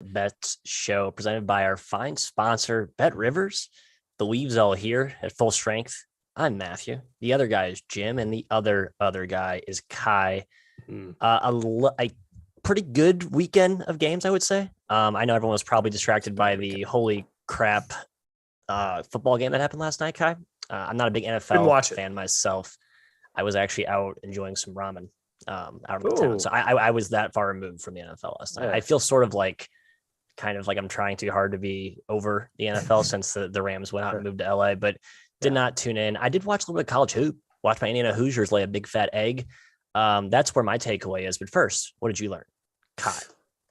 Bets show presented by our fine sponsor, BetRivers. The LOUISVILLE here at full strength. I'm Matthew. The other guy is Jim, and the other guy is Kai. A pretty good weekend of games, I would say. I know everyone was probably distracted by the holy crap football game that happened last night, Kai. I'm not a big NFL fan myself. I was actually out enjoying some ramen out of the town. So I was that far removed from the NFL last night. Yeah. I feel sort of like I'm trying too hard to be over the NFL since the Rams went out and moved to LA, but did not tune in. I did watch a little bit of college hoop, watch my Indiana Hoosiers lay a big fat egg. That's where my takeaway is. But first, what did you learn? Kai.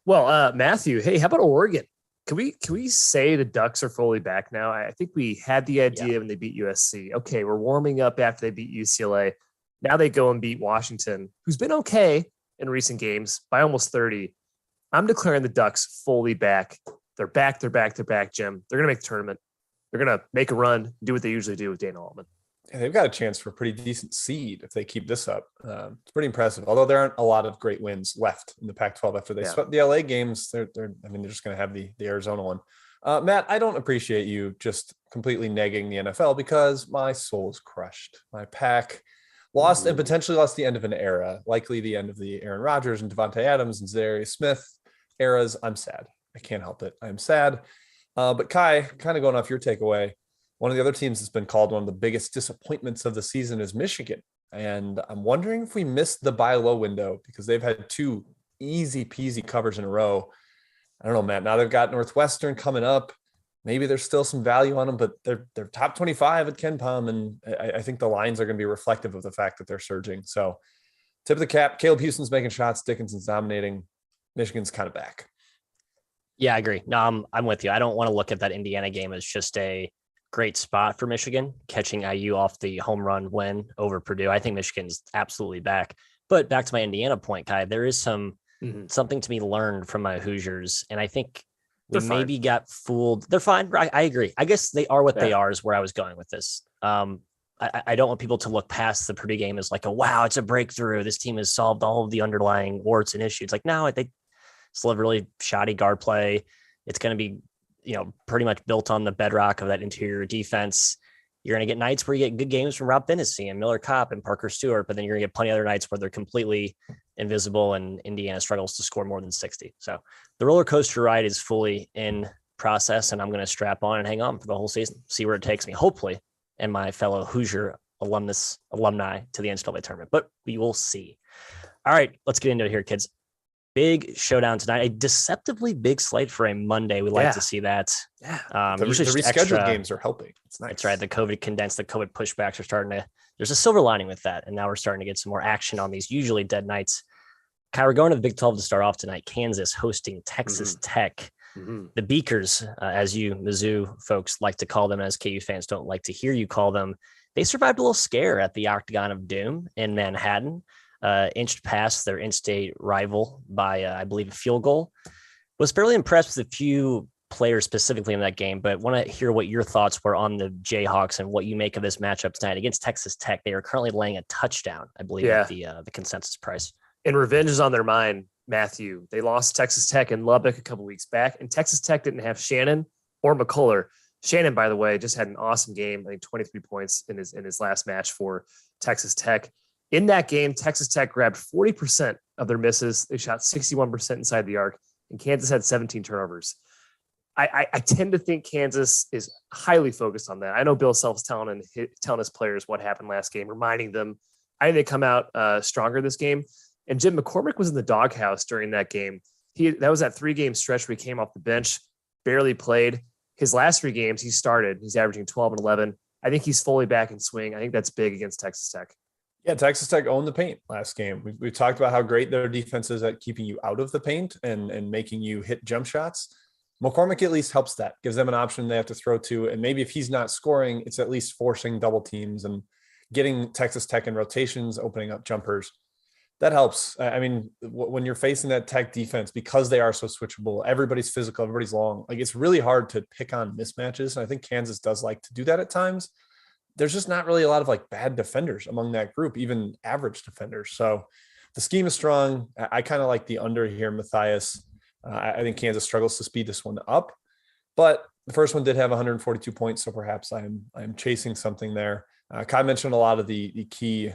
Well, Matthew, hey, how about Oregon? Can we say the Ducks are fully back now? I think we had the idea when they beat USC. Okay, we're warming up after they beat UCLA. Now they go and beat Washington, who's been okay in recent games by almost 30. I'm declaring the Ducks fully back. They're back, Jim. They're going to make the tournament. They're going to make a run, do what they usually do with Dana Altman. Yeah, they've got a chance for a pretty decent seed if they keep this up. It's pretty impressive. Although there aren't a lot of great wins left in the Pac-12 after they swept the LA games. They're just going to have the Arizona one. Matt, I don't appreciate you just completely negging the NFL because my soul is crushed. My Pac lost and potentially lost the end of an era, likely the end of the Aaron Rodgers and Devontae Adams and Zarius Smith eras. I'm sad. I can't help it. I'm sad. But Kai, kind of going off your takeaway, one of the other teams that's been called one of the biggest disappointments of the season is Michigan. And I'm wondering if we missed the buy low window because they've had two easy peasy covers in a row. I don't know, Matt. Now they've got Northwestern coming up. Maybe there's still some value on them, but they're top 25 at Ken Pom, and I think the lines are going to be reflective of the fact that they're surging. So tip of the cap, Caleb Houston's making shots, Dickinson's dominating. Michigan's kind of back. Yeah, I agree. No, I'm with you. I don't want to look at that Indiana game as just a great spot for Michigan, catching IU off the home run win over Purdue. I think Michigan's absolutely back. But back to my Indiana point, Kai, there is something to be learned from my Hoosiers, and I think we maybe got fooled. They're fine. I agree. I guess they are what they are is where I was going with this. I don't want people to look past the Purdue game as like, wow, it's a breakthrough. This team has solved all of the underlying warts and issues. Like, no, they still have really shoddy guard play. It's going to be, pretty much built on the bedrock of that interior defense. You're going to get nights where you get good games from Rob Finney and Miller Kopp and Parker Stewart, but then you're going to get plenty of other nights where they're completely invisible and Indiana struggles to score more than 60. So the roller coaster ride is fully in process, and I'm going to strap on and hang on for the whole season, see where it takes me, hopefully, and my fellow Hoosier alumni to the NCAA tournament, but we will see. All right, let's get into it here, kids. Big showdown tonight, a deceptively big slate for a Monday. We like to see that. Yeah. The rescheduled games are helping. It's nice. That's right. The COVID pushbacks are starting to, there's a silver lining with that. And now we're starting to get some more action on these usually dead nights. Kai, we're going to the Big 12 to start off tonight. Kansas hosting Texas Tech. The Beakers, as you Mizzou folks like to call them, as KU fans don't like to hear you call them, they survived a little scare at the Octagon of Doom in Manhattan. Inched past their in-state rival by, I believe, a field goal. Was fairly impressed with a few players specifically in that game, but want to hear what your thoughts were on the Jayhawks and what you make of this matchup tonight against Texas Tech. They are currently laying a touchdown, I believe, at the consensus price. And revenge is on their mind, Matthew. They lost Texas Tech in Lubbock a couple weeks back, and Texas Tech didn't have Shannon or McCullough. Shannon, by the way, just had an awesome game. I think 23 points in his last match for Texas Tech. In that game, Texas Tech grabbed 40% of their misses. They shot 61% inside the arc, and Kansas had 17 turnovers. I tend to think Kansas is highly focused on that. I know Bill Self's telling his players what happened last game, reminding them. I think they come out stronger this game. And Jim McCormick was in the doghouse during that game. That was that 3-game stretch where he came off the bench, barely played. His last 3 games, he started. He's averaging 12 and 11. I think he's fully back in swing. I think that's big against Texas Tech. Yeah, Texas Tech owned the paint last game. We've talked about how great their defense is at keeping you out of the paint and making you hit jump shots. McCormick at least helps that, gives them an option they have to throw to. And maybe if he's not scoring, it's at least forcing double teams and getting Texas Tech in rotations, opening up jumpers. That helps. I mean, when you're facing that Tech defense, because they are so switchable, everybody's physical, everybody's long. Like, it's really hard to pick on mismatches. And I think Kansas does like to do that at times. There's just not really a lot of like bad defenders among that group, even average defenders. So the scheme is strong. I kind of like the under here, Matthias. I think Kansas struggles to speed this one up, but the first one did have 142 points, so perhaps I'm chasing something there. Kai mentioned a lot of the key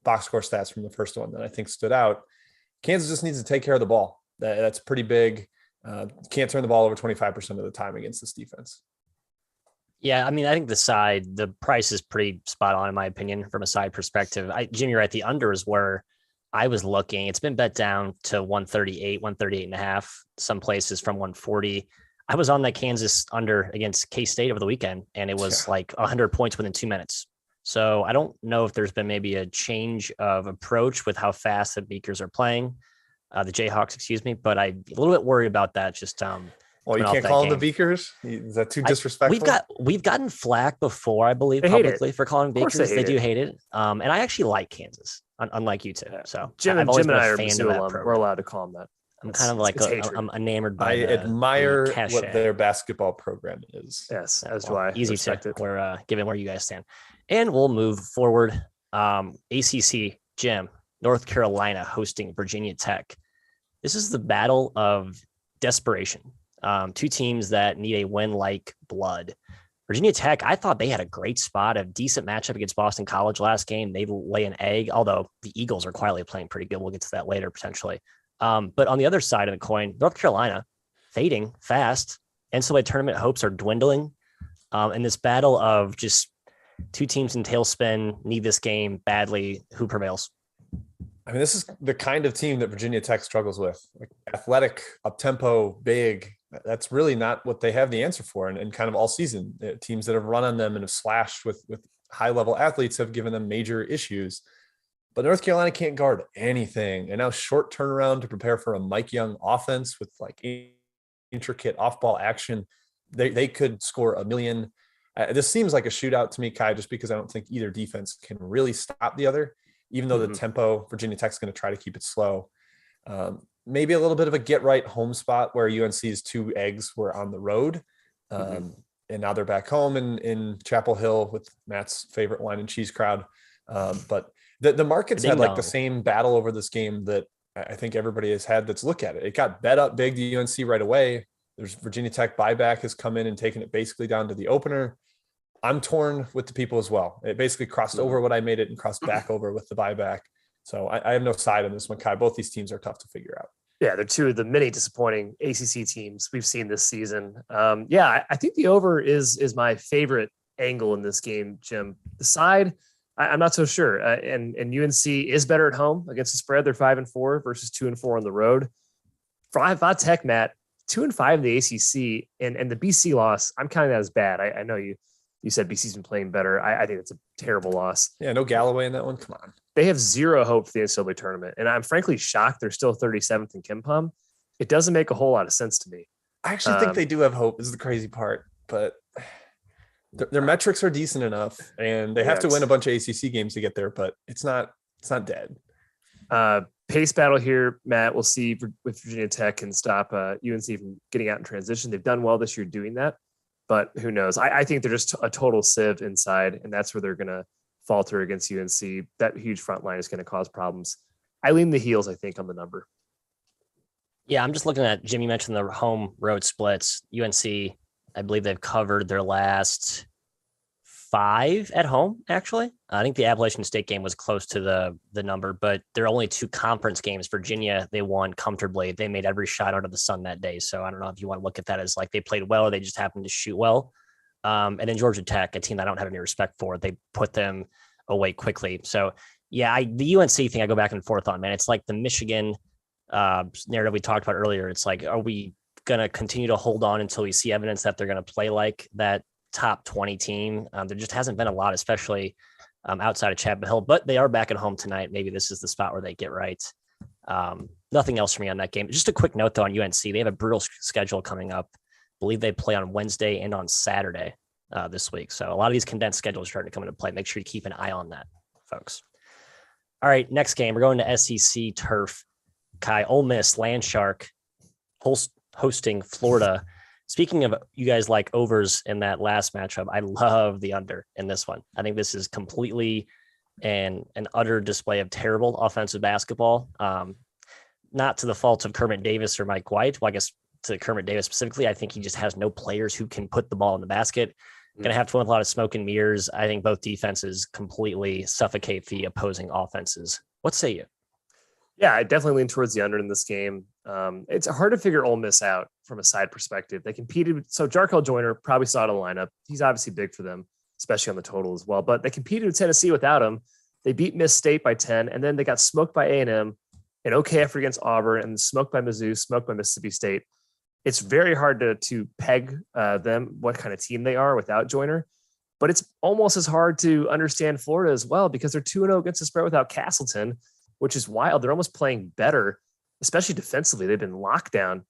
box score stats from the first one that I think stood out. Kansas just needs to take care of the ball. That's pretty big. Can't turn the ball over 25% of the time against this defense. Yeah, I mean, I think the price is pretty spot on in my opinion from a side perspective. Jim, you're right. The under is where I was looking. It's been bet down to 138, 138.5, some places from 140. I was on that Kansas under against K-State over the weekend, and it was like 100 points within 2 minutes. So I don't know if there's been maybe a change of approach with how fast the Beakers are playing, the Jayhawks, excuse me. But I'm a little bit worried about that. Just well, you can't call them the Beakers. Is that too disrespectful? We've gotten flack before, I believe, publicly for calling Beakers. They do hate it. And I actually like Kansas, unlike you two. So Jim and I are fan of that program. We're allowed to call them that. I'm kind of like I'm enamored by. I admire what their basketball program is. Yes, as do I. Easy to. We're given where you guys stand, and we'll move forward. ACC, Jim, North Carolina hosting Virginia Tech. This is the battle of desperation. Two teams that need a win like blood. Virginia Tech, I thought they had a great spot, a decent matchup against Boston College last game. They lay an egg, although the Eagles are quietly playing pretty good. We'll get to that later potentially. But on the other side of the coin, North Carolina fading fast. NCAA tournament hopes are dwindling. In this battle of just two teams in tailspin, need this game badly. Who prevails? I mean, this is the kind of team that Virginia Tech struggles with. Like athletic, up-tempo, big. That's really not what they have the answer for. And kind of all season, teams that have run on them and have slashed with high-level athletes have given them major issues. But North Carolina can't guard anything. And now short turnaround to prepare for a Mike Young offense with like intricate off-ball action. They could score a million. This seems like a shootout to me, Kai, just because I don't think either defense can really stop the other, even though the tempo, Virginia Tech's going to try to keep it slow. Maybe a little bit of a get-right home spot where UNC's two eggs were on the road. And now they're back home in Chapel Hill with Matt's favorite wine and cheese crowd. But the markets had like the same battle over this game that I think everybody has had that's look at it. It got bet up big to UNC right away. There's Virginia Tech buyback has come in and taken it basically down to the opener. I'm torn with the people as well. It basically crossed over what I made it and crossed back over with the buyback. So I have no side on this one, Kai. Both these teams are tough to figure out. Yeah, they're two of the many disappointing ACC teams we've seen this season. I think the over is my favorite angle in this game, Jim. The side, I'm not so sure. And UNC is better at home against the spread. They're 5-4 versus 2-4 on the road. For Tech, Matt, 2-5 in the ACC, and the BC loss, I'm kind of as bad. I know you said BC's been playing better. I think it's a terrible loss. Yeah, no Galloway in that one. Come on. They have zero hope for the NCAA tournament, and I'm frankly shocked they're still 37th in KenPom. It doesn't make a whole lot of sense to me. I actually think they do have hope. This is the crazy part, but their metrics are decent enough, and they have to win a bunch of ACC games to get there. But it's not dead. Pace battle here, Matt. We'll see if Virginia Tech can stop UNC from getting out in transition. They've done well this year doing that, but who knows? I think they're just a total sieve inside, and that's where they're going to falter against UNC. That huge front line is going to cause problems. I lean the heels, I think, on the number. Yeah, I'm just looking at, Jim, you mentioned the home road splits. UNC, I believe they've covered their last 5 at home, actually. I think the Appalachian State game was close to the number, but there are only 2 conference games. Virginia, they won comfortably. They made every shot out of the sun that day. So I don't know if you want to look at that as like they played well or they just happened to shoot well. And then Georgia Tech, a team I don't have any respect for, they put them away quickly. So yeah, the UNC thing I go back and forth on, man. It's like the Michigan narrative we talked about earlier. It's like, are we going to continue to hold on until we see evidence that they're going to play like that top 20 team? There just hasn't been a lot, especially outside of Chapel Hill, but they are back at home tonight. Maybe this is the spot where they get right. Nothing else for me on that game. Just a quick note though on UNC, they have a brutal schedule coming up. I believe they play on Wednesday and on Saturday this week. So a lot of these condensed schedules are starting to come into play. Make sure you keep an eye on that, folks. All right, next game. We're going to SEC turf. Kai, Ole Miss, Land Shark, hosting Florida. Speaking of, you guys like overs in that last matchup, I love the under in this one. I think this is completely an utter display of terrible offensive basketball. not to the fault of Kermit Davis or Mike White. Well, I guess to Kermit Davis specifically, I think he just has no players who can put the ball in the basket. Going to have to win with a lot of smoke and mirrors. I think both defenses completely suffocate the opposing offenses. What say you? Yeah, I definitely lean towards the under in this game. It's hard to figure Ole Miss out from a side perspective. They competed. So Jarkel Joyner probably saw the lineup. He's obviously big for them, especially on the total as well. But they competed with Tennessee without him. They beat Miss State by 10, and then they got smoked by A&M, an okay effort against Auburn, and smoked by Mizzou, smoked by Mississippi State. It's very hard to peg them, what kind of team they are without Joyner. But it's almost as hard to understand Florida as well because they're 2-0 against the spread without Castleton, which is wild. They're almost playing better, especially defensively. They've been locked down.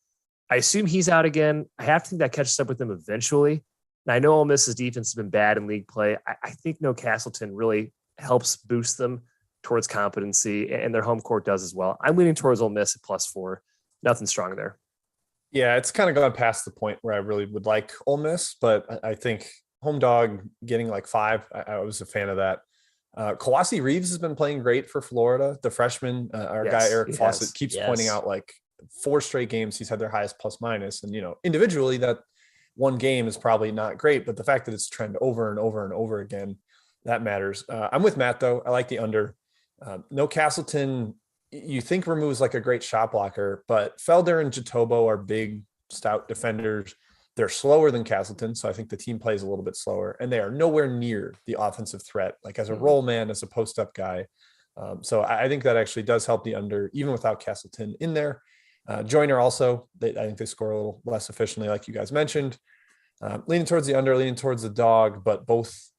I assume he's out again. I have to think that catches up with them eventually. And I know Ole Miss's defense has been bad in league play. I think no Castleton really helps boost them towards competency, and their home court does as well. I'm leaning towards Ole Miss at +4. Nothing strong there. Yeah, it's kind of gone past the point where I really would like Ole Miss, but I think home dog getting like 5, I was a fan of that. Kawasi Reeves has been playing great for Florida. The freshman, our guy Eric Fawcett keeps pointing out like 4 straight games he's had their highest plus-minus. And, individually that one game is probably not great, but the fact that it's trend over and over and over again, that matters. I'm with Matt, though. I like the under. No Castleton, you think removes like a great shot blocker, but Felder and Jatobo are big, stout defenders. They're slower than Castleton, so I think the team plays a little bit slower, and they are nowhere near the offensive threat, like as a roll man, as a post-up guy. So I think that actually does help the under, even without Castleton in there. Joyner also, I think they score a little less efficiently, like you guys mentioned. Leaning towards the under, leaning towards the dog, but both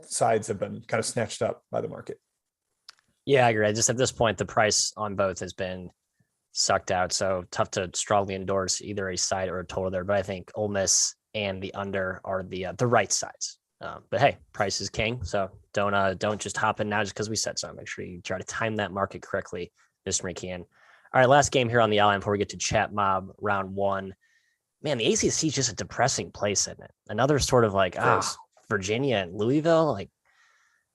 sides have been kind of snatched up by the market. Yeah, I agree. I just at this point, the price on both has been sucked out. So tough to strongly endorse either a side or a total there. But I think Ole Miss and the under are the right sides. But hey, price is king. So don't just hop in now just because we said so. Make sure you try to time that market correctly, Mr. McKeon. All right, last game here on the outline before we get to Chat Mob round 1. Man, the ACC is just a depressing place, isn't it? Another sort of like Virginia and Louisville. Like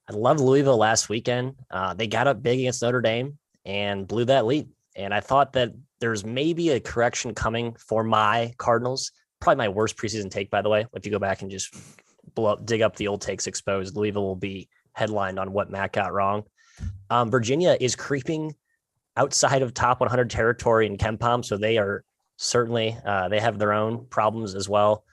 I loved Louisville last weekend. They got up big against Notre Dame and blew that lead. And I thought that there's maybe a correction coming for my Cardinals. Probably my worst preseason take, by the way. If you go back and just dig up the old takes exposed, Louisville will be headlined on what Matt got wrong. Virginia is creeping outside of top 100 territory in KenPom, so they are certainly they have their own problems as well.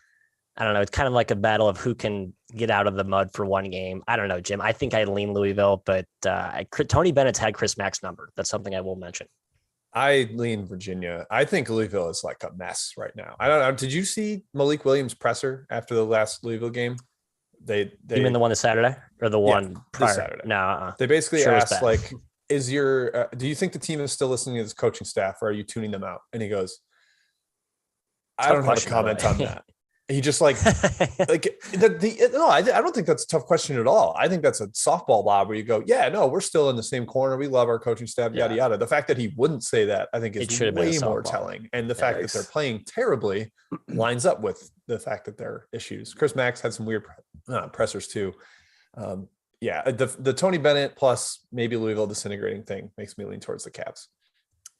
I don't know. It's kind of like a battle of who can get out of the mud for one game. I don't know, Jim. I think I'd lean Louisville, but Tony Bennett's had Chris Mack's number. That's something I will mention. I lean Virginia. I think Louisville is like a mess right now. I don't know. Did you see Malik Williams' presser after the last Louisville game? They you mean the one this Saturday or the one prior? Saturday. No. They basically asked like, "Is your do you think the team is still listening to this coaching staff, or are you tuning them out?" And he goes, "I don't have a comment on that." He just like no, I don't think that's a tough question at all. I think that's a softball lob where you go, yeah, no, we're still in the same corner. We love our coaching staff, yada, yada. The fact that he wouldn't say that, I think is way more telling. And the fact that they're playing terribly lines up with the fact that there are issues. Chris Max had some weird pressers too. The Tony Bennett plus maybe Louisville disintegrating thing makes me lean towards the Cavs.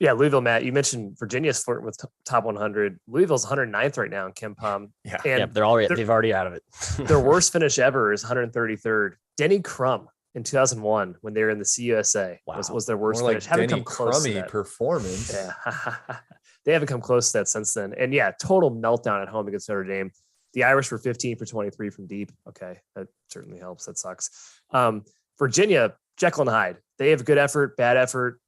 Yeah, Louisville, Matt, you mentioned Virginia's flirting with top 100. Louisville's 109th right now in KenPom. And they've already out of it. Their worst finish ever is 133rd. Denny Crum in 2001 when they were in the CUSA was their worst finish. Haven't come close to that performance. Yeah, they haven't come close to that since then. And total meltdown at home against Notre Dame. The Irish were 15 for 23 from deep. Okay, that certainly helps. That sucks. Virginia, Jekyll and Hyde. They have good effort, bad effort.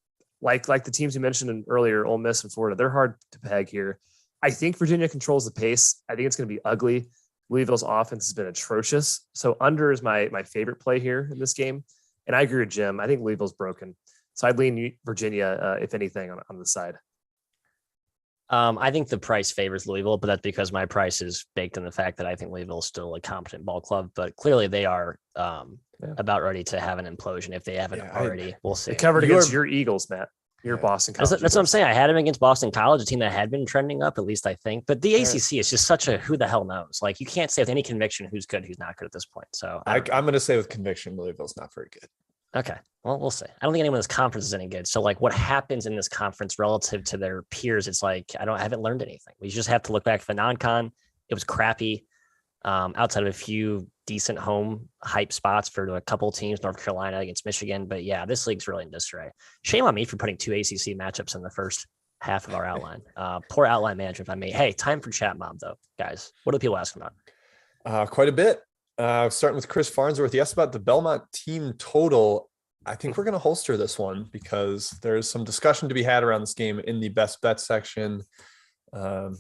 Like the teams you mentioned earlier, Ole Miss and Florida, they're hard to peg here. I think Virginia controls the pace. I think it's going to be ugly. Louisville's offense has been atrocious. So under is my favorite play here in this game. And I agree with Jim. I think Louisville's broken. So I'd lean Virginia, if anything, on the side. I think the price favors Louisville, but that's because my price is baked in the fact that I think Louisville is still a competent ball club. But clearly they are about ready to have an implosion if they haven't already. We'll see. They covered against your Eagles, Matt. Your Boston College. That's what I'm saying. I had him against Boston College, a team that had been trending up, at least I think. But the ACC is just such a who the hell knows. Like you can't say with any conviction who's good, who's not good at this point. So I'm going to say with conviction, Louisville's not very good. Okay. Well, we'll see. I don't think anyone in this conference is any good. So like what happens in this conference relative to their peers, it's like, I haven't learned anything. We just have to look back at the non-con. It was crappy. Outside of a few decent home hype spots for a couple teams, North Carolina against Michigan. But yeah, this league's really in disarray. Shame on me for putting 2 ACC matchups in the first half of our outline. Poor outline management I made. Hey, time for chat mob though, guys. What are people asking about? Quite a bit. Starting with Chris Farnsworth. He asked about the Belmont team total. I think we're going to holster this one because there's some discussion to be had around this game in the best bet section. I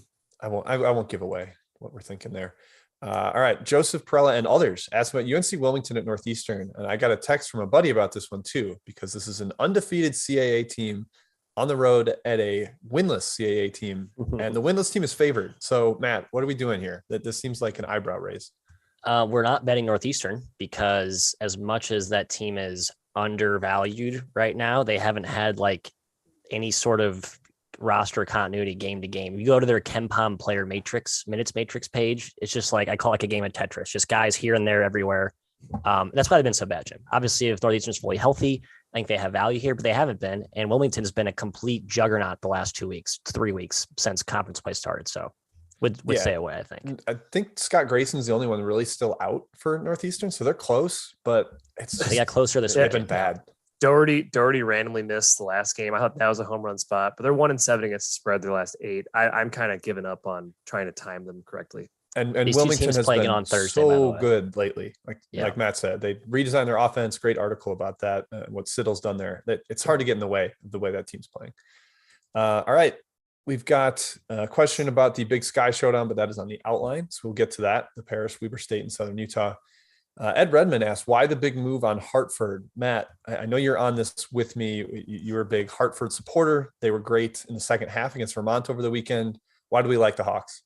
won't give away what we're thinking there. All right. Joseph Perella and others asked about UNC Wilmington at Northeastern. And I got a text from a buddy about this one too, because this is an undefeated CAA team on the road at a winless CAA team. And the winless team is favored. So Matt, what are we doing here? That this seems like an eyebrow raise. We're not betting Northeastern because as much as that team is undervalued right now, they haven't had like any sort of roster continuity game to game. You go to their KenPom player minutes matrix page. It's just like, I call it like a game of Tetris, just guys here and there everywhere. That's why they've been so bad, Jim. Obviously, if Northeastern's fully healthy, I think they have value here, but they haven't been. And Wilmington's been a complete juggernaut the last 3 weeks since conference play started. So would stay away, I think. I think Scott Grayson's the only one really still out for Northeastern. So they're close, but they got closer this week. They've been bad. Doherty randomly missed the last game. I thought that was a home run spot, but they're 1-7 against the spread their last 8. I'm kind of giving up on trying to time them correctly. And Wilmington has been on Thursday, so good lately. Like Matt said, they redesigned their offense. Great article about that. What Siddle's done there. That it's hard to get in the way of the way that team's playing. All right. We've got a question about the Big Sky Showdown, but that is on the outline. So we'll get to that. The Paris, Weber State, and Southern Utah. Ed Redmond asked, why the big move on Hartford? Matt, I know you're on this with me. You were a big Hartford supporter. They were great in the second half against Vermont over the weekend. Why do we like the Hawks?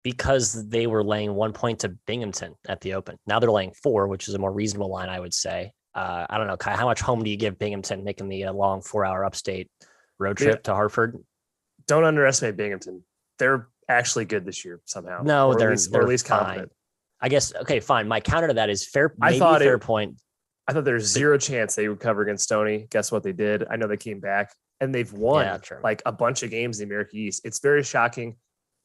Because they were laying 1 point to Binghamton at the Open. Now they're laying 4, which is a more reasonable line, I would say. I don't know, Kai, how much home do you give Binghamton making the long 4-hour upstate road trip to Hartford? Don't underestimate Binghamton. They're actually good this year somehow. No, they're at least confident. I guess. Okay, fine. My counter to that is fair point. I thought there's zero chance they would cover against Stony. Guess what they did? I know they came back and they've won like a bunch of games in the America East. It's very shocking.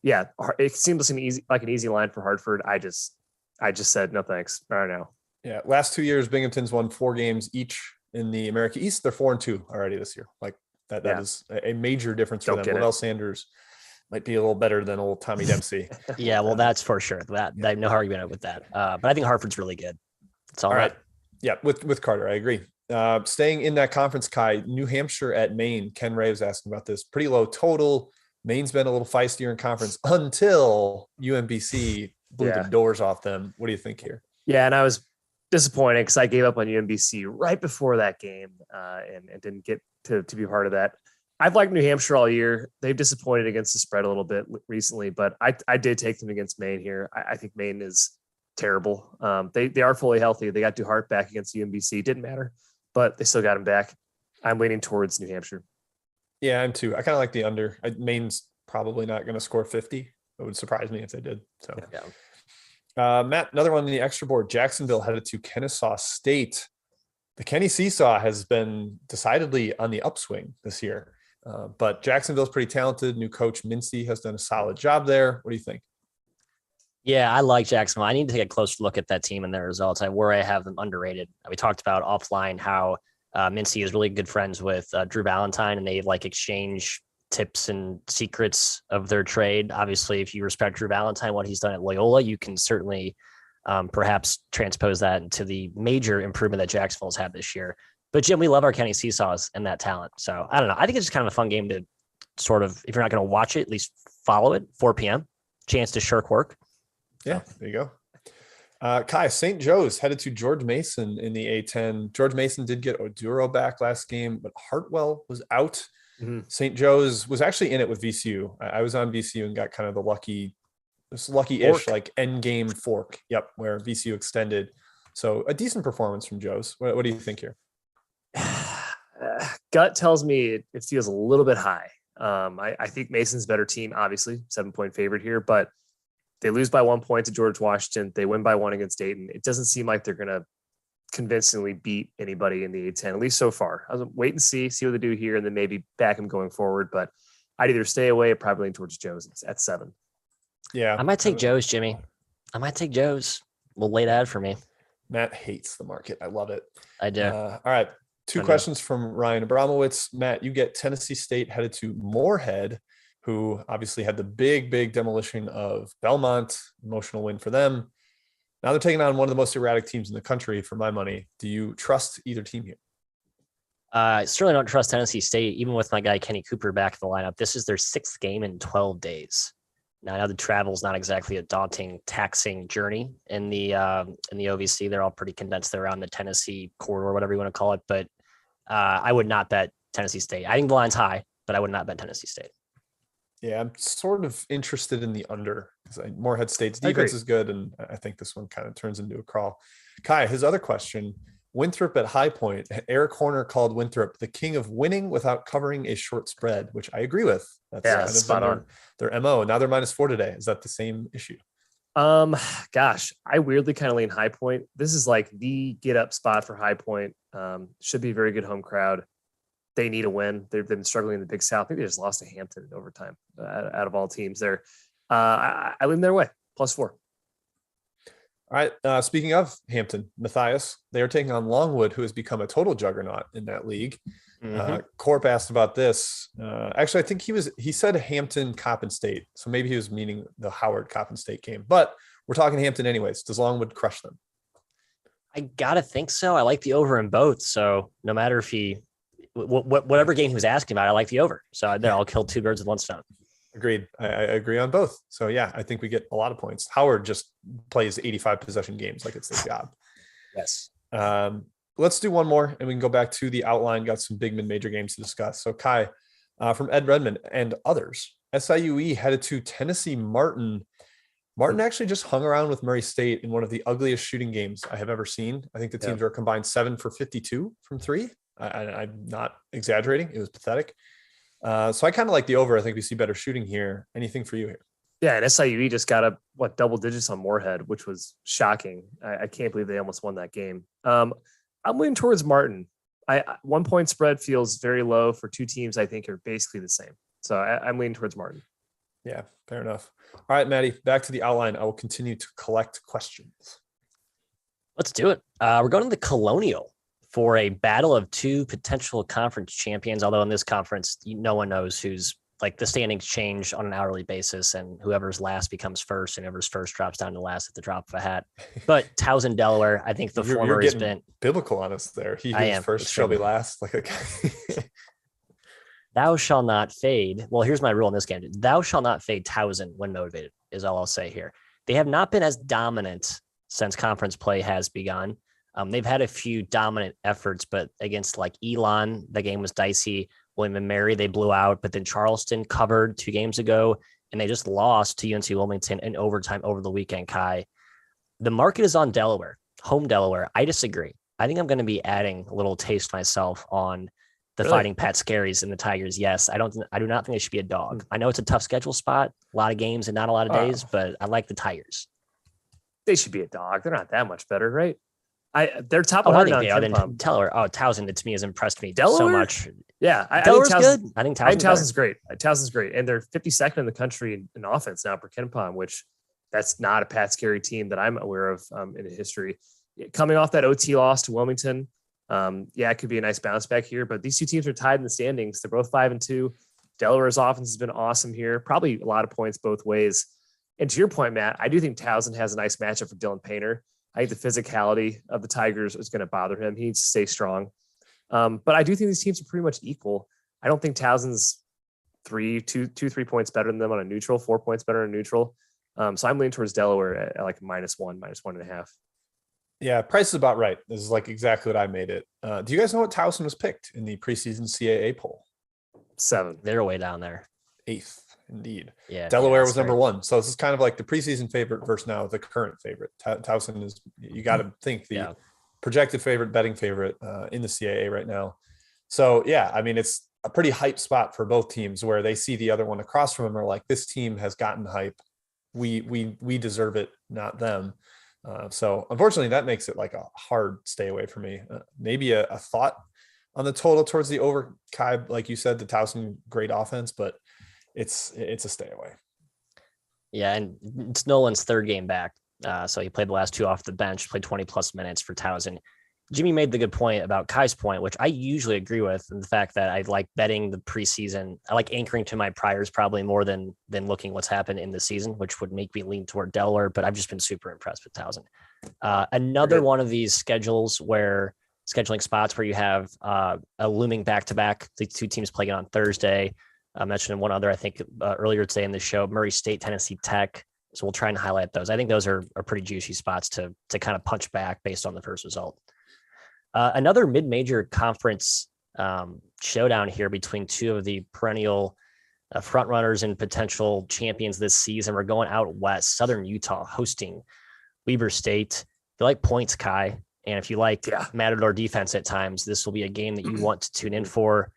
Yeah, it seems an easy line for Hartford. I just said no thanks. I don't know. Yeah, last 2 years, Binghamton's won 4 games each in the America East. They're 4-2 already this year. Like that is a major difference for them. Liddell Sanders might be a little better than old Tommy Dempsey. Yeah, well, that's for sure. That I have no argument with that. But I think Hartford's really good. That's all right. Yeah, with Carter, I agree. Staying in that conference, Kai, New Hampshire at Maine. Ken Ray was asking about this. Pretty low total. Maine's been a little feistier in conference until UMBC blew the doors off them. What do you think here? Yeah, and I was disappointed because I gave up on UMBC right before that game and didn't get to be part of that. I've liked New Hampshire all year. They've disappointed against the spread a little bit recently, but I did take them against Maine here. I think Maine is terrible. They are fully healthy. They got Duhart back against UMBC. Didn't matter, but they still got him back. I'm leaning towards New Hampshire. Yeah, I'm too. I kind of like the under. Maine's probably not going to score 50. It would surprise me if they did. So, Matt, another one on the extra board. Jacksonville headed to Kennesaw State. The Kenny Seesaw has been decidedly on the upswing this year. But Jacksonville's pretty talented. New coach Mincy has done a solid job there. What do you think? Yeah, I like Jacksonville. I need to take a closer look at that team and their results. I worry I have them underrated. We talked about offline how Mincy is really good friends with Drew Valentine, and they like exchange tips and secrets of their trade. Obviously, if you respect Drew Valentine, what he's done at Loyola, you can certainly perhaps transpose that into the major improvement that Jacksonville's had this year. But Jim, we love our Kenny Seesaws and that talent. So I don't know. I think it's just kind of a fun game to sort of, if you're not going to watch it, at least follow it. 4 p.m. Chance to shirk work. Yeah, there you go. Kai, St. Joe's headed to George Mason in the A10. George Mason did get Oduro back last game, but Hartwell was out. Mm-hmm. St. Joe's was actually in it with VCU. I was on VCU and got kind of the lucky-ish like end game fork. Yep, where VCU extended. So a decent performance from Joe's. What do you think here? Gut tells me it feels a little bit high. I think Mason's better team, obviously 7-point favorite here, but they lose by 1 point to George Washington. They win by 1 against Dayton. It doesn't seem like they're going to convincingly beat anybody in the A10, at least so far. I was wait and see what they do here, and then maybe back them going forward. But I'd either stay away or probably lean towards Joe's at 7. Yeah. I might take Joe's, Jimmy. I might take Joe's. We'll lay that for me. Matt hates the market. I love it. I do. All right. Two questions from Ryan Abramowitz. Matt, you get Tennessee State headed to Moorhead, who obviously had the big demolition of Belmont. Emotional win for them. Now they're taking on one of the most erratic teams in the country, for my money. Do you trust either team here? I certainly don't trust Tennessee State, even with my guy Kenny Cooper back in the lineup. This is their 6th game in 12 days. Now I know the travel is not exactly a daunting, taxing journey in the OVC. They're all pretty condensed. They're around the Tennessee corridor, whatever you want to call it. But I would not bet Tennessee State. I think the line's high, but I would not bet Tennessee State. Yeah, I'm sort of interested in the under because Moorhead State's defense is good, and I think this one kind of turns into a crawl. Kai, his other question, Winthrop at High Point. Eric Horner called Winthrop the king of winning without covering a short spread, which I agree with. That's kind of spot on. Their MO. Now they're -4 today. Is that the same issue? Gosh, I weirdly kind of lean High Point. This is like the get up spot for High Point. Should be a very good home crowd. They need a win. They've been struggling in the Big South. I think they just lost to Hampton in overtime out of all teams there. I lean their way, +4. All right. Speaking of Hampton, Matthias, they are taking on Longwood, who has become a total juggernaut in that league. Corp asked about this. Actually, I think he said Hampton Coppin State. So maybe he was meaning the Howard Coppin State game, but we're talking Hampton anyways. Does Longwood crush them? I got to think so. I like the over in both. So no matter if whatever game he was asking about, I like the over. So I'll kill 2 birds with 1 stone. Agreed. I agree on both. So yeah, I think we get a lot of points. Howard just plays 85 possession games like it's their job. Yes. Let's do one more and we can go back to the outline. Got some big mid-major games to discuss. So Kai, from Ed Redmond and others, SIUE headed to Tennessee Martin. Martin actually just hung around with Murray State in one of the ugliest shooting games I have ever seen. I think the teams were combined 7 for 52 from 3. I'm not exaggerating. It was pathetic. So I kind of like the over. I think we see better shooting here. Anything for you here? Yeah, and SIUE just got up double digits on Moorhead, which was shocking. I can't believe they almost won that game. I'm leaning towards Martin. 1 point spread feels very low for 2 teams I think are basically the same. So I'm leaning towards Martin. Yeah, fair enough. All right, Maddie, back to the outline. I will continue to collect questions. Let's do it. We're going to the Colonial for a battle of 2 potential conference champions. Although in this conference, no one knows who's like the standings change on an hourly basis, and whoever's last becomes first, and whoever's first drops down to last at the drop of a hat. But TOWSON, Delaware, I think the former has been biblical on us there. He who's first shall be last. Thou shall not fade. Well, here's my rule in this game. Thou shall not fade TOWSON when motivated is all I'll say here. They have not been as dominant since conference play has begun. They've had a few dominant efforts, but against like Elon, the game was dicey. William and Mary, they blew out, but then Charleston covered 2 games ago, and they just lost to UNC Wilmington in overtime over the weekend, Kai. The market is on Delaware, home Delaware. I disagree. I think I'm going to be adding a little taste myself on the Fighting Pat Scaries and the Tigers. Yes, I do not think they should be a dog. I know it's a tough schedule spot, a lot of games and not a lot of days, but I like the Tigers. They should be a dog. They're not that much better, right? They're top 100 on KenPom. Delaware. Oh, TOWSON to me has impressed me Delaware? so much. Yeah, Delaware's good. I think TOWSON's great. TOWSON's great, and they're 52nd in the country in offense now per KenPom, which that's not a Pat Scary team that I'm aware of in history. Coming off that OT loss to Wilmington, it could be a nice bounce back here. But these 2 teams are tied in the standings. They're both 5-2. Delaware's offense has been awesome here. Probably a lot of points both ways. And to your point, Matt, I do think TOWSON has a nice matchup for Dylan Painter. I think the physicality of the Tigers is going to bother him. He needs to stay strong. But I do think these teams are pretty much equal. I don't think TOWSON's 3 points better than them on a neutral, 4 points better on a neutral. So I'm leaning towards Delaware at like -1, -1.5. Yeah, price is about right. This is like exactly what I made it. Do you guys know what TOWSON was picked in the preseason CAA poll? 7. They're way down there. 8th. Indeed. Yeah. Delaware was number 1. So this is kind of like the preseason favorite versus now the current favorite. TOWSON is, you got to think the projected favorite, betting favorite in the CAA right now. So yeah, I mean, it's a pretty hype spot for both teams where they see the other one across from them are like, this team has gotten hype. We deserve it, not them. So unfortunately, that makes it like a hard stay away for me. Maybe a thought on the total towards the over, Kai, like you said, the Towson great offense, but it's a stay away. Yeah, and it's Nolan's third game back. So he played the last 2 off the bench, played 20 plus minutes for Towson. Jimmy made the good point about Kai's point, which I usually agree with, and the fact that I like betting the preseason. I like anchoring to my priors probably more than looking what's happened in the season, which would make me lean toward Delaware, but I've just been super impressed with Towson. Another one of these scheduling spots where you have a looming back-to-back. The 2 teams playing on Thursday. I mentioned one other, I think, earlier today in the show, Murray State, Tennessee Tech. So we'll try and highlight those. I think those are pretty juicy spots to kind of punch back based on the first result. Another mid-major conference showdown here between 2 of the perennial front runners and potential champions this season. We're going out west, Southern Utah hosting Weber State. If you like points, Kai, and if you like Matador defense at times, this will be a game that you want to tune in for.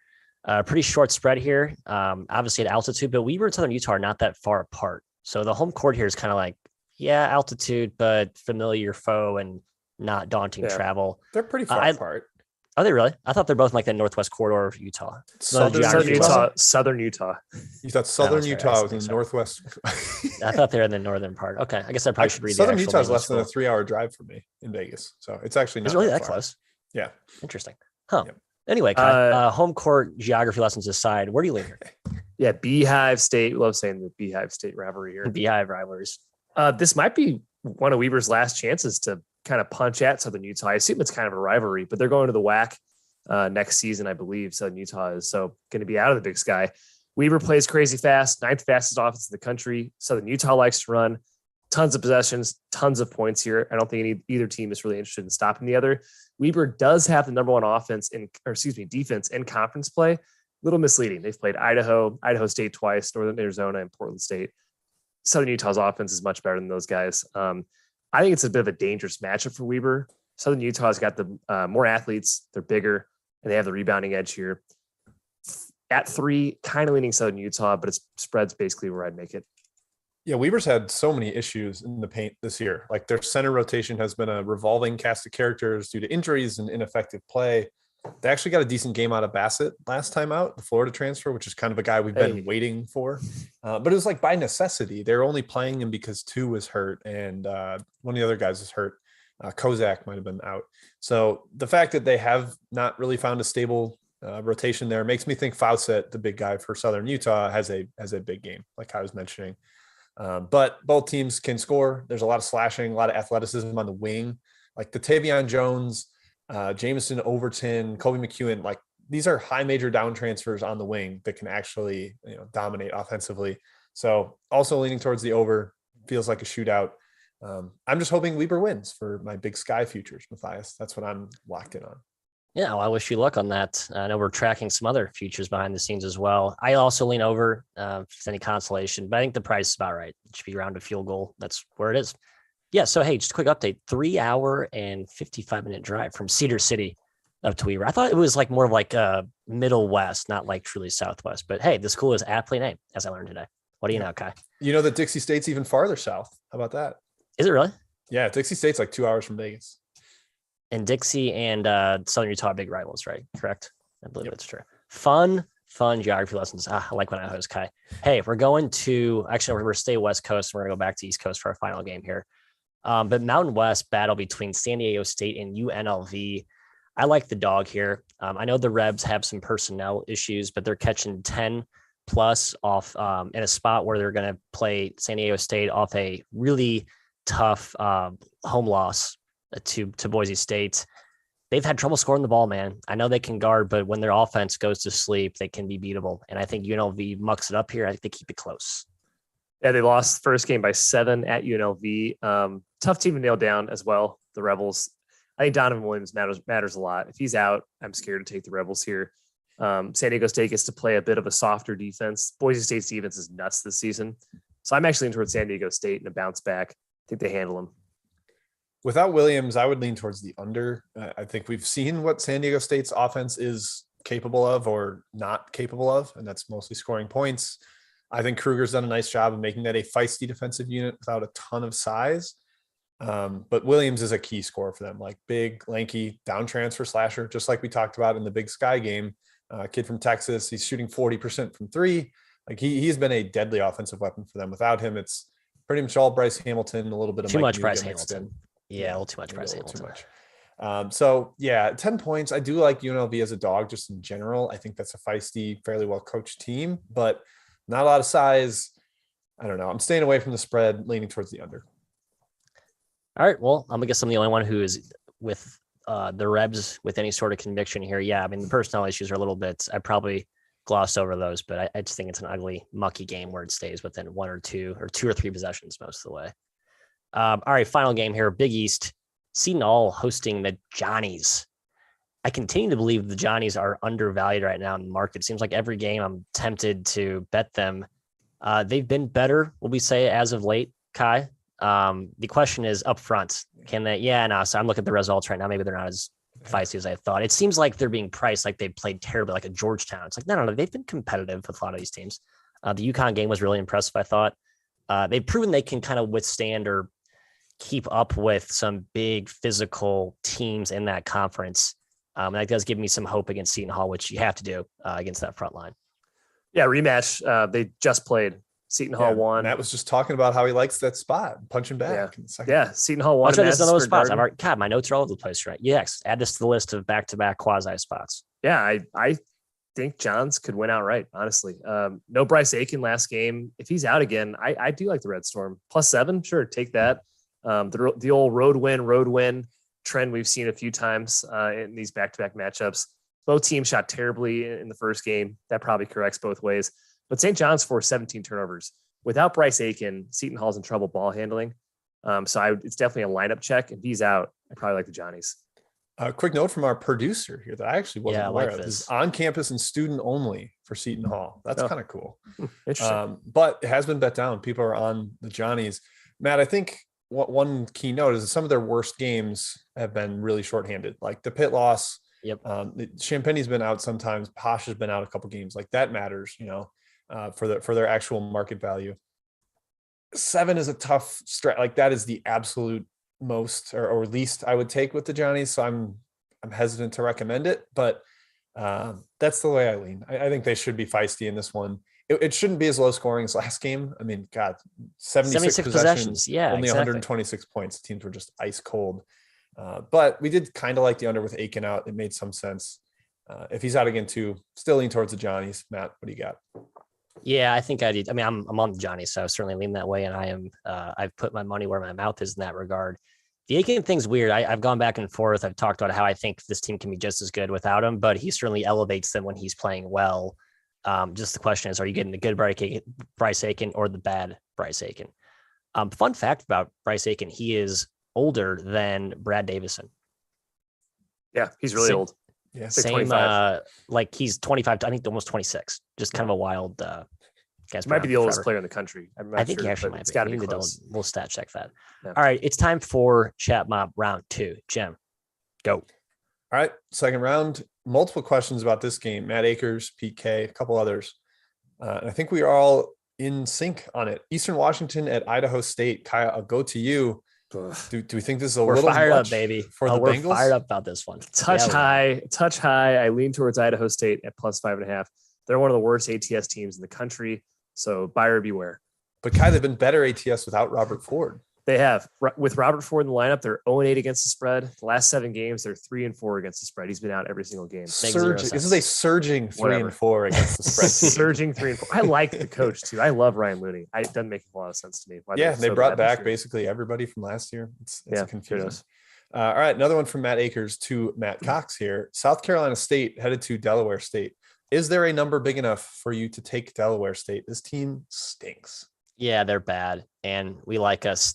Pretty short spread here, obviously at altitude, but Weber and Southern Utah are not that far apart. So the home court here is kind of like, altitude, but familiar foe and not daunting travel. They're pretty far apart. Are they really? I thought they're both like the northwest corridor of Utah. Southern Utah. You thought Southern Utah was in the northwest? I thought they were in the northern part. Okay, I guess I probably should read Southern Utah is less than a 3-hour drive from me in Vegas, so it's actually not really that close. Yeah, interesting. Huh. Yep. Anyway, Kai, home court geography lessons aside, where do you lean here? Yeah, Beehive State. We love saying the Beehive State rivalry here. Beehive rivalries. This might be one of Weber's last chances to kind of punch at Southern Utah. I assume it's kind of a rivalry, but they're going to the WAC next season, I believe. Southern Utah is so going to be out of the Big Sky. Weber plays crazy fast, 9th fastest offense in the country. Southern Utah likes to run, tons of possessions, tons of points here. I don't think either team is really interested in stopping the other. Weber does have the number 1 defense in conference play. A little misleading. They've played Idaho State twice, Northern Arizona, and Portland State. Southern Utah's offense is much better than those guys. I think it's a bit of a dangerous matchup for Weber. Southern Utah's got the more athletes. They're bigger, and they have the rebounding edge here. At 3, kind of leaning Southern Utah, but its spread's basically where I'd make it. Yeah, Weber's had so many issues in the paint this year. Like their center rotation has been a revolving cast of characters due to injuries and ineffective play. They actually got a decent game out of Bassett last time out, the Florida transfer, which is kind of a guy we've been waiting for. But it was like by necessity. They were only playing him because 2 was hurt and one of the other guys was hurt. Kozak might have been out. So the fact that they have not really found a stable rotation there makes me think Fawcett, the big guy for Southern Utah, has a big game, like I was mentioning. But both teams can score. There's a lot of slashing, a lot of athleticism on the wing, like the Tavion Jones, Jameson Overton, Kobe McEwen. Like these are high major down transfers on the wing that can actually dominate offensively. So also leaning towards the over, feels like a shootout. I'm just hoping Weber wins for my Big Sky futures, Matthias. That's what I'm locked in on. Yeah, well, I wish you luck on that. I know we're tracking some other futures behind the scenes as well. I also lean over if it's any consolation, but I think the price is about right. It should be around a field goal. That's where it is. Yeah, so hey, just a quick update. 3-hour and 55-minute drive from Cedar City up to Weber. I thought it was like more of like a Middle West, not like truly Southwest. But hey, the school is aptly named, as I learned today. What do you know, Kai? You know that Dixie State's even farther south. How about that? Is it really? Yeah, Dixie State's like 2 hours from Vegas. And Dixie and Southern Utah are big rivals, right? Correct? I believe that's true. Fun geography lessons. I like when I host, Kai. Hey, we're going to, actually, we're going to stay West Coast. And we're going to go back to East Coast for our final game here. But Mountain West battle between San Diego State and UNLV. I like the dog here. I know the Rebs have some personnel issues, but they're catching 10 plus off in a spot where they're going to play San Diego State off a really tough home loss to Boise State. They've had trouble scoring the ball, man. I know they can guard, but when their offense goes to sleep, they can be beatable. And I think UNLV mucks it up here. I think they keep it close. Yeah, they lost the first game by 7 at UNLV. Tough team to nail down as well, the Rebels. I think Donovan Williams matters a lot. If he's out, I'm scared to take the Rebels here. San Diego State gets to play a bit of a softer defense. Boise State's defense is nuts this season. So I'm actually leaning towards San Diego State and a bounce back. I think they handle them. Without Williams, I would lean towards the under. I think we've seen what San Diego State's offense is capable of or not capable of, and that's mostly scoring points. I think Kruger's done a nice job of making that a feisty defensive unit without a ton of size. But Williams is a key scorer for them, like big, lanky, down transfer slasher, just like we talked about in the Big Sky game. Kid from Texas, he's shooting 40% from three. Like he's been a deadly offensive weapon for them. Without him, it's pretty much all Bryce Hamilton, a little bit of too Mike much Nugent Bryce mixed Hamilton. in. Yeah, a little too much Bryce Hamilton. Too much. So yeah, 10 points. I do like UNLV as a dog just in general. I think that's a feisty, fairly well coached team, but not a lot of size. I don't know. I'm staying away from the spread, leaning towards the under. All right. Well, I'm gonna guess I'm the only one who is with the Rebs with any sort of conviction here. Yeah, I mean the personnel issues are a little bit. I probably glossed over those, but I just think it's an ugly, mucky game where it stays within one or two or three possessions most of the way. All right, final game here. Big East. Seton Hall hosting the Johnnies. I continue to believe the Johnnies are undervalued right now in the market. It seems like every game I'm tempted to bet them. They've been better, will we say, as of late, Kai? The question is up front. Can they? Yeah, no. So I'm looking at the results right now. Maybe they're not as feisty as I thought. It seems like they're being priced like they played terribly, like a Georgetown. It's like, no. They've been competitive with a lot of these teams. The UConn game was really impressive, I thought. They've proven they can kind of withstand or keep up with some big physical teams in that conference. That does give me some hope against Seton Hall, which you have to do against that front line. Yeah, rematch. They just played. Seton Hall won. Matt was just talking about how he likes that spot, punching back. Yeah, Seton Hall won. I'll try this on those spots. God, my notes are all over the place, right? Yes, add this to the list of back-to-back quasi spots. Yeah, I think Johns could win outright, honestly. No Bryce Aiken last game. If he's out again, I do like the Red Storm. +7, sure, take that. The old road win trend we've seen a few times in these back-to-back matchups. Both teams shot terribly in the first game. That probably corrects both ways. But St. John's forced 17 turnovers. Without Bryce Aiken, Seton Hall's in trouble ball handling. It's definitely a lineup check. If he's out, I probably like the Johnnies. A quick note from our producer here that I actually wasn't aware of. This is on campus and student only for Seton Hall. That's kind of cool. Interesting. But it has been bet down. People are on the Johnnies. Matt, I think one key note is that some of their worst games have been really shorthanded, like the Pitt loss. Yep. Champagne's been out sometimes. Posh has been out a couple games. Like that matters, for their actual market value. 7 is a tough stretch. Like that is the absolute most or least I would take with the Johnnies. So I'm hesitant to recommend it, but that's the way I lean. I think they should be feisty in this one. It shouldn't be as low scoring as last game. I mean, God, 76 possessions. Yeah, only exactly. 126 points. The teams were just ice cold. But we did kind of like the under with Aiken out. It made some sense. If he's out again too, still lean towards the Johnnies. Matt, what do you got? Yeah, I think I did. I mean, I'm on the Johnnies, so I certainly lean that way. And I am, I've put my money where my mouth is in that regard. The Aiken thing's weird. I've gone back and forth. I've talked about how I think this team can be just as good without him, but he certainly elevates them when he's playing well. Just the question is, are you getting the good Bryce Aiken or the bad Bryce Aiken? Fun fact about Bryce Aiken, he is older than Brad Davison. Yeah, he's really old. Yeah, same. Like he's 25. I think almost 26. Just kind of a wild. Guys, might be the oldest player in the country. I think he actually might be. It's got to be close. We'll stat check that. Yeah. All right, it's time for Chat Mob round 2. Jim, go. All right, second round. Multiple questions about this game. Matt Akers, Pete K, a couple others. And I think we are all in sync on it. Eastern Washington at Idaho State. Kyle, I'll go to you. Do we think this is we're little fired much up, baby? For the we're Bengals? Fired up about this one. Touch high. I lean towards Idaho State at +5.5. They're one of the worst ATS teams in the country, so buyer beware. But Kai, they've been better ATS without Robert Ford. They have. With Robert Ford in the lineup, they're 0-8 against the spread. The last 7 games, they're 3-4 against the spread. He's been out every single game. This is a surging 3-4 against the spread. Surging 3-4. I like the coach too. I love Ryan Looney. It doesn't make a lot of sense to me. They brought back basically everybody from last year. It's confusing. All right, another one from Matt Akers to Matt Cox here. South Carolina State headed to Delaware State. Is there a number big enough for you to take Delaware State? This team stinks. Yeah, they're bad, and we like us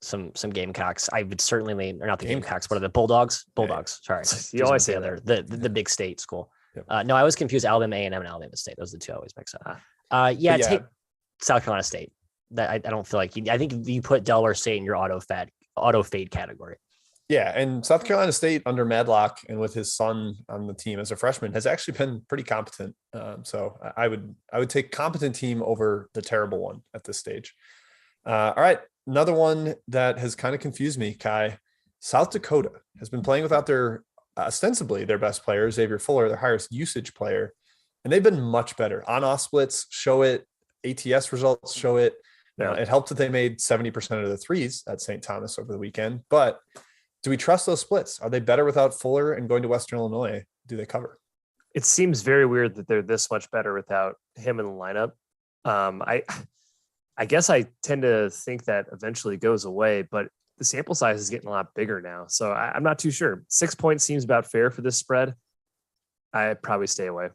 some Gamecocks. I would certainly lean, or not the Gamecocks. What are the Bulldogs? Bulldogs. Yeah. Sorry, you always say the big state school. Yep. No, I always confuse Alabama A&M and Alabama State. Those are the two I always mix up. Take South Carolina State. That I don't feel like I think you put Delaware State in your auto fade category. Yeah, and South Carolina State under Madlock and with his son on the team as a freshman has actually been pretty competent. So I would take competent team over the terrible one at this stage. All right, another one that has kind of confused me, Kai. South Dakota has been playing without their ostensibly their best player, Xavier Fuller, their highest usage player, and they've been much better. On-off splits show it. ATS results show it. Yeah. It helped that they made 70% of the threes at St. Thomas over the weekend. But do we trust those splits? Are they better without Fuller, and going to Western Illinois, do they cover? It seems very weird that they're this much better without him in the lineup. I guess I tend to think that eventually goes away, but the sample size is getting a lot bigger now. So I'm not too sure. 6 points seems about fair for this spread. I'd probably stay away.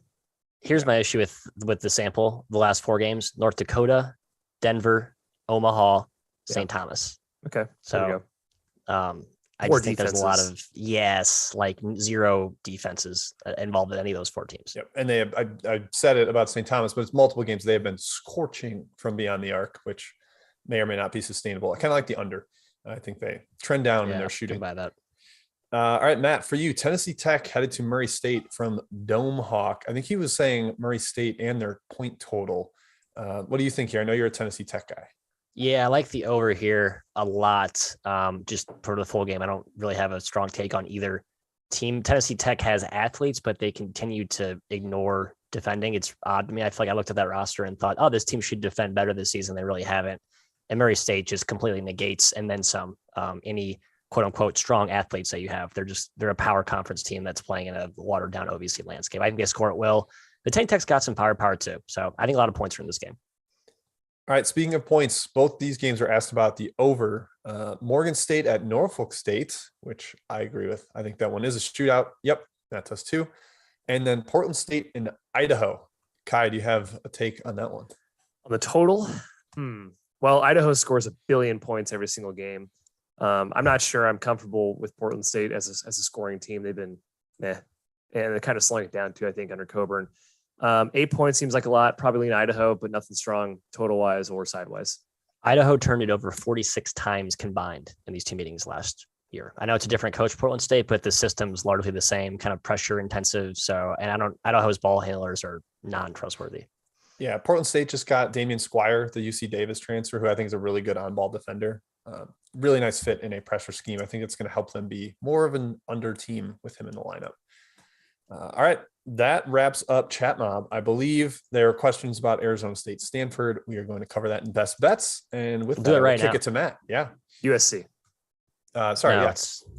Here's my issue with the sample. The last 4 games: North Dakota, Denver, Omaha, St. Thomas. Okay. So I Four just think there's a lot of, defenses. like 0 defenses involved in any of those 4 teams. Yep. And they have, I said it about St. Thomas, but it's multiple games. They have been scorching from beyond the arc, which may or may not be sustainable. I kind of like the under. I think they trend down in their shooting. By that. All right, Matt, for you, Tennessee Tech headed to Murray State from Dome Hawk. I think he was saying Murray State and their point total. What do you think here? I know you're a Tennessee Tech guy. Yeah, I like the over here a lot. Just for the full game, I don't really have a strong take on either team. Tennessee Tech has athletes, but they continue to ignore defending. It's odd to me. I feel like I looked at that roster and thought, oh, this team should defend better this season. They really haven't. And Murray State just completely negates, and then some, any quote unquote strong athletes that you have. They're a power conference team that's playing in a watered down OVC landscape. I think they score at will. The Tank Tech's got some power too. So I think a lot of points are in this game. All right. Speaking of points, both these games are asked about the over. Morgan State at Norfolk State, which I agree with. I think that one is a shootout. Yep. That does too. And then Portland State in Idaho. Kai, do you have a take on that one? On the total? Well, Idaho scores 1 billion points every single game. I'm not sure I'm comfortable with Portland State as a scoring team. They've been and they're kind of slowing it down too, I think, under Coburn. 8 points seems like a lot, probably in Idaho, but nothing strong total wise or sidewise. Idaho turned it over 46 times combined in these 2 meetings last year. I know it's a different coach, Portland State, but the system's largely the same, kind of pressure intensive. So, and Idaho's ball handlers are non-trustworthy. Yeah, Portland State just got Damian Squire, the UC Davis transfer, who I think is a really good on-ball defender. Really nice fit in a pressure scheme. I think it's going to help them be more of an under team with him in the lineup. All right, that wraps up Chat Mob. I believe there are questions about Arizona State, Stanford. We are going to cover that in best bets, and with that, we'll kick it to Matt. Yeah, USC. It's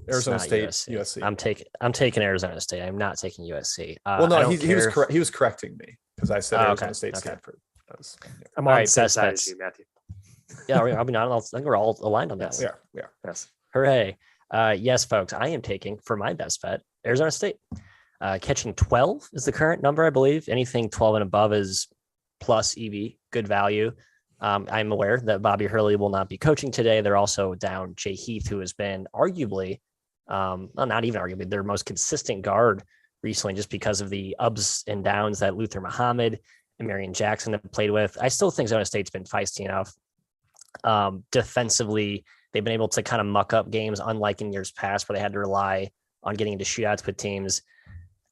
Arizona State, USC. I'm taking Arizona State. I'm not taking USC. Well, no, he was correcting me because I said Arizona State, Stanford. I'm on the same side as you, Matthew. Yeah, I think we're all aligned on that. We are. Yes. Hooray. Yes, folks, I am taking for my best bet Arizona State. Catching 12 is the current number, I believe. Anything 12 and above is plus EV, good value. I'm aware that Bobby Hurley will not be coaching today. They're also down Jay Heath, who has been arguably, not even arguably, their most consistent guard recently, just because of the ups and downs that Luther Muhammad and Marion Jackson have played with. I still think Arizona State's been feisty enough. Defensively, they've been able to kind of muck up games, unlike in years past where they had to rely on getting into shootouts with teams.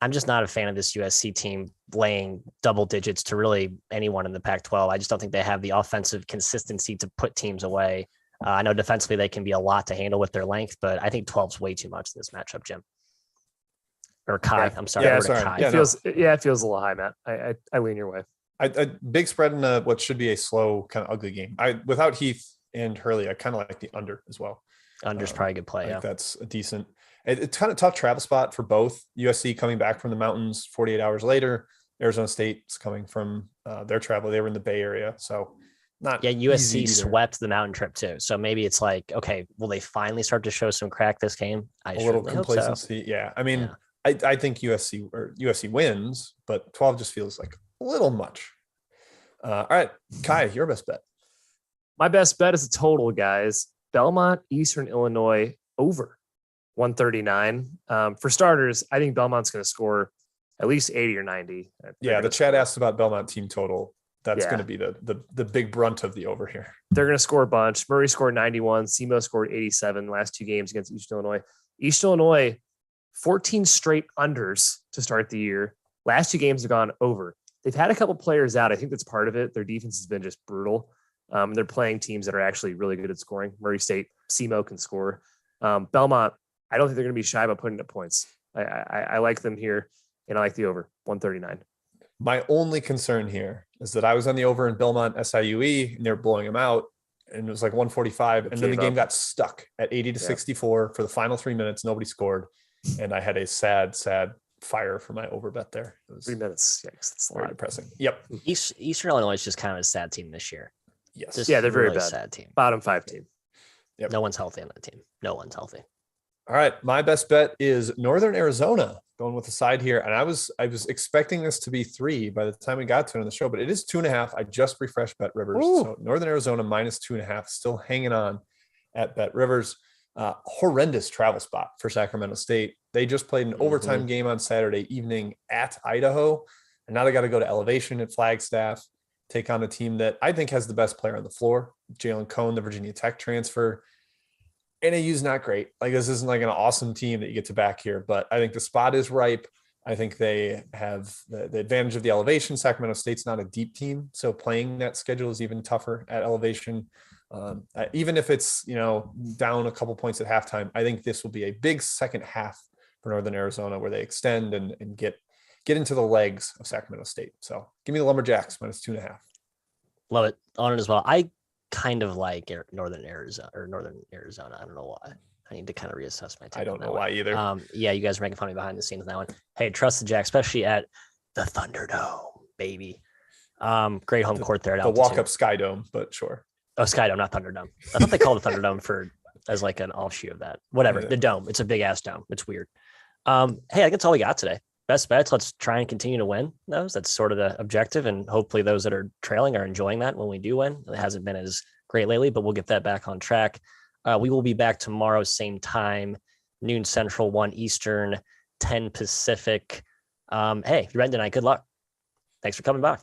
I'm just not a fan of this USC team laying double digits to really anyone in the Pac-12. I just don't think they have the offensive consistency to put teams away. I know defensively they can be a lot to handle with their length, but I think 12 is way too much in this matchup, Jim. Or Kai. I'm sorry. Yeah, sorry. Kai. It feels a little high, Matt. I lean your way. A big spread in what should be a slow, kind of ugly game. Without Heath and Hurley, I kind of like the under as well. Under's probably a good play. I think that's a decent. It's kind of tough travel spot for both. USC coming back from the mountains 48 hours later. Arizona State's coming from their travel. They were in the Bay Area, so not. Yeah, USC swept the mountain trip too. So maybe it's like, okay, will they finally start to show some crack this game? A little complacency. So. Yeah, I mean, yeah. I think USC wins, but 12 just feels like a little much. All right, Kai, your best bet. My best bet is a total, guys. Belmont, Eastern Illinois over 139. For starters, I think Belmont's going to score at least 80 or 90. Yeah, the chat asked about Belmont team total. That's going to be the big brunt of the over here. They're going to score a bunch. Murray scored 91. SEMO scored 87 last 2 games against Eastern Illinois. Eastern Illinois, 14 straight unders to start the year. Last 2 games have gone over. They've had a couple players out. I think that's part of it. Their defense has been just brutal. They're playing teams that are actually really good at scoring. Murray State, SEMO can score. Belmont, I don't think they're going to be shy about putting up points. I like them here, and I like the over 139. My only concern here is that I was on the over in Belmont SIUE, and they're blowing them out, and it was like 145, and then the game got stuck at 80-64 for the final 3 minutes. Nobody scored, and I had a sad fire for my over bet there. It was 3 minutes. Yikes, that's a very lot. Depressing. Yep. Eastern Illinois is just kind of a sad team this year. Yes. Just Yeah, they're very really bad. sad team. Bottom 5 team. Yep. No one's healthy on that team. No one's healthy. All right. My best bet is Northern Arizona, going with the side here. And I was expecting this to be 3 by the time we got to it on the show, but it is 2.5. I just refreshed BetRivers. So Northern Arizona minus 2.5, still hanging on at BetRivers. Horrendous travel spot for Sacramento State. They just played an overtime game on Saturday evening at Idaho. And now they got to go to Elevation at Flagstaff, take on a team that I think has the best player on the floor, Jalen Cone, the Virginia Tech transfer. NAU's not great. Like, this isn't like an awesome team that you get to back here, but I think the spot is ripe. I think they have the advantage of the elevation. Sacramento State's not a deep team, so playing that schedule is even tougher at Elevation. Even if it's, down a couple points at halftime, I think this will be a big second half for Northern Arizona where they extend and get into the legs of Sacramento State. So give me the Lumberjacks minus 2.5. Love it. On it as well. I kind of like Northern Arizona. I don't know why. I need to kind of reassess my take. I don't know why either. Yeah, you guys are making fun of me behind the scenes on that one. Hey, trust the Jack, especially at the Thunderdome, baby. Great home court there. The walk-up Sky Dome, but sure. Oh, Sky Dome, not Thunderdome. I thought they called it Thunderdome as like an offshoot of that. Whatever. Yeah. The dome. It's a big ass dome. It's weird. Hey, I think that's all we got today. Best bets. Let's try and continue to win those. That's sort of the objective. And hopefully those that are trailing are enjoying that when we do win. It hasn't been as great lately, but we'll get that back on track. We will be back tomorrow, same time, noon Central, 1 Eastern, 10 Pacific. Hey, if you're betting tonight, good luck. Thanks for coming by.